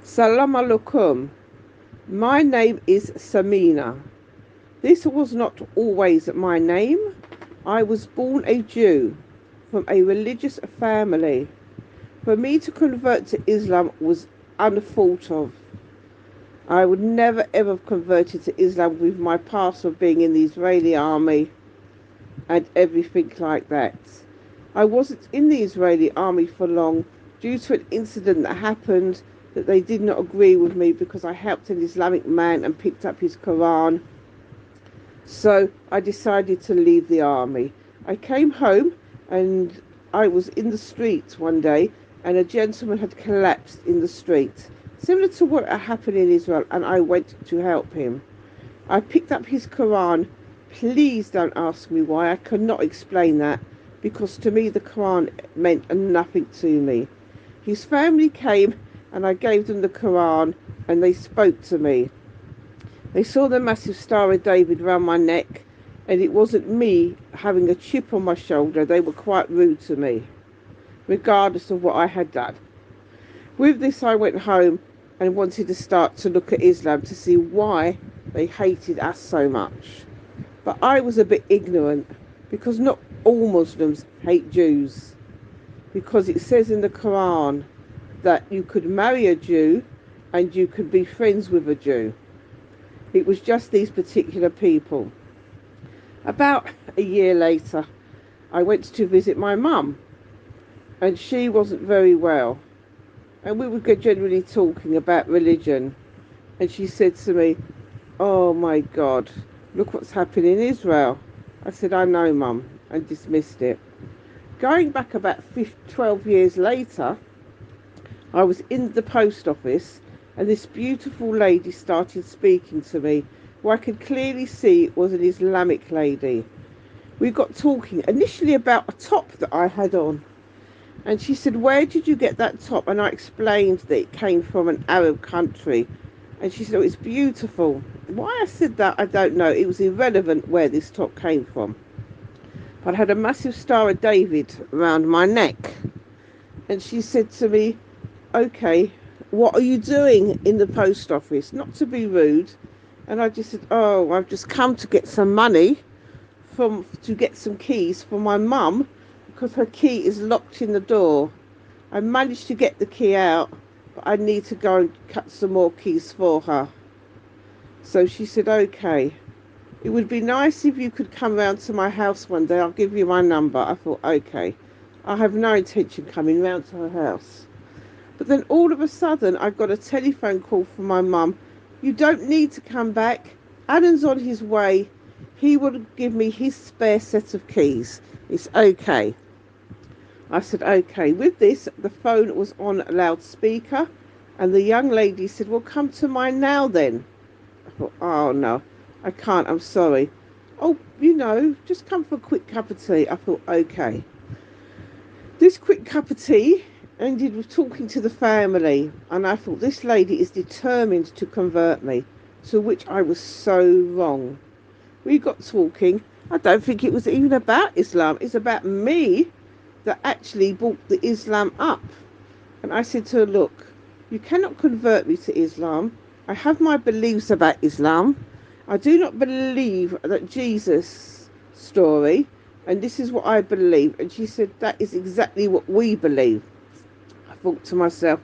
Salam alaikum. My name is Samina. This was not always my name. I was born a Jew from a religious family. For me to convert to Islam was unthought of. I would never ever have converted to Islam with my past of being in the Israeli army and everything like that. I wasn't in the Israeli army for long due to an incident that happened that they did not agree with me because I helped an Islamic man and picked up his Quran. So I decided to leave the army. I came home and I was in the street one day and a gentleman had collapsed in the street, similar to what had happened in Israel, and I went to help him. I picked up his Quran. Please don't ask me why. I cannot explain that because to me the Quran meant nothing to me. His family came and I gave them the Quran and they spoke to me. They saw the massive Star of David around my neck and it wasn't me having a chip on my shoulder. They were quite rude to me, regardless of what I had done. With this, I went home and wanted to start to look at Islam to see why they hated us so much. But I was a bit ignorant because not all Muslims hate Jews, because it says in the Quran that you could marry a Jew and you could be friends with a Jew. It was just these particular people. About a year later, I went to visit my mum and she wasn't very well. And we were generally talking about religion. And she said to me, "Oh my God, look what's happening in Israel." I said, "I know, Mum," and dismissed it. Going back about 12 years later, I was in the post office and this beautiful lady started speaking to me, who I could clearly see was an Islamic lady. We got talking initially about a top that I had on. And she said, "Where did you get that top?" And I explained that it came from an Arab country. And she said, "Oh, it's beautiful." Why I said that, I don't know. It was irrelevant where this top came from. But I had a massive Star of David around my neck. And she said to me, "Okay, what are you doing in the post office?" Not to be rude. And I just said, "Oh, I've just come to get some money to get some keys for my mum because her key is locked in the door. I managed to get the key out, but I need to go and cut some more keys for her." So she said, "Okay, it would be nice if you could come round to my house one day. I'll give you my number." I thought, okay, I have no intention coming round to her house. But then all of a sudden, I got a telephone call from my mum. "You don't need to come back. Alan's on his way. He will give me his spare set of keys. It's okay." I said, "Okay." With this, the phone was on loudspeaker, and the young lady said, "Well, come to mine now then." I thought, "Oh no, I can't. I'm sorry." "Oh, just come for a quick cup of tea." I thought, okay. This quick cup of tea ended with talking to the family, and I thought this lady is determined to convert me, to which I was so wrong. We got talking. I don't think it was even about Islam. It's about me that actually brought the Islam up. And I said to her, "Look, you cannot convert me to Islam. I have my beliefs about Islam. I do not believe that Jesus' story, and this is what I believe." And she said, "That is exactly what we believe." I thought to myself,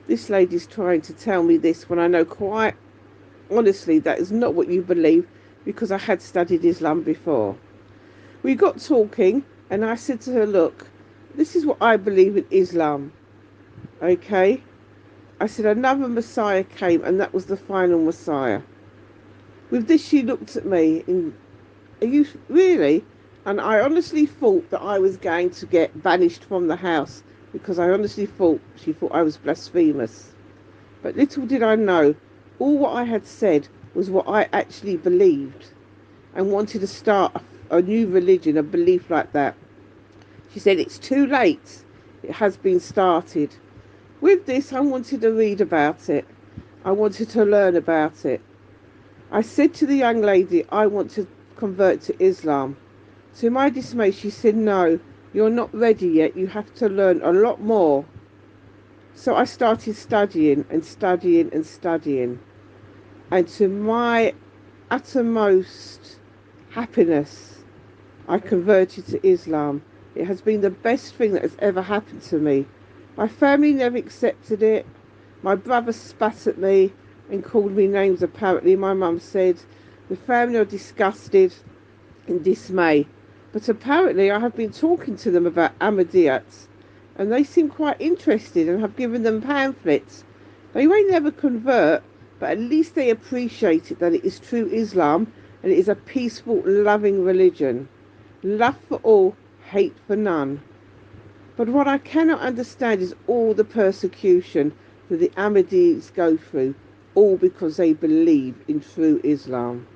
this lady's trying to tell me this when I know quite honestly that is not what you believe, because I had studied Islam before. We got talking and I said to her, "Look, this is what I believe in Islam. Okay?" I said, "Another Messiah came and that was the final Messiah." With this she looked at me in, "Are you really?" And I honestly thought that I was going to get banished from the house because I honestly thought she thought I was blasphemous. But little did I know, all what I had said was what I actually believed and wanted to start a new religion, a belief like that. She said, "It's too late. It has been started." With this, I wanted to read about it. I wanted to learn about it. I said to the young lady, "I want to convert to Islam." To my dismay, she said, "No, you're not ready yet. You have to learn a lot more So I started studying and studying and studying. And to my uttermost happiness, I converted to Islam. It has been the best thing that has ever happened to me. My family never accepted it. My brother spat at me and called me names, apparently. My mum said the family are disgusted and dismay. But apparently I have been talking to them about Ahmadiyyat, and they seem quite interested and have given them pamphlets. They may never convert, but at least they appreciate it, that it is true Islam and it is a peaceful, loving religion. Love for all, hate for none. But what I cannot understand is all the persecution that the Ahmadis go through, all because they believe in true Islam.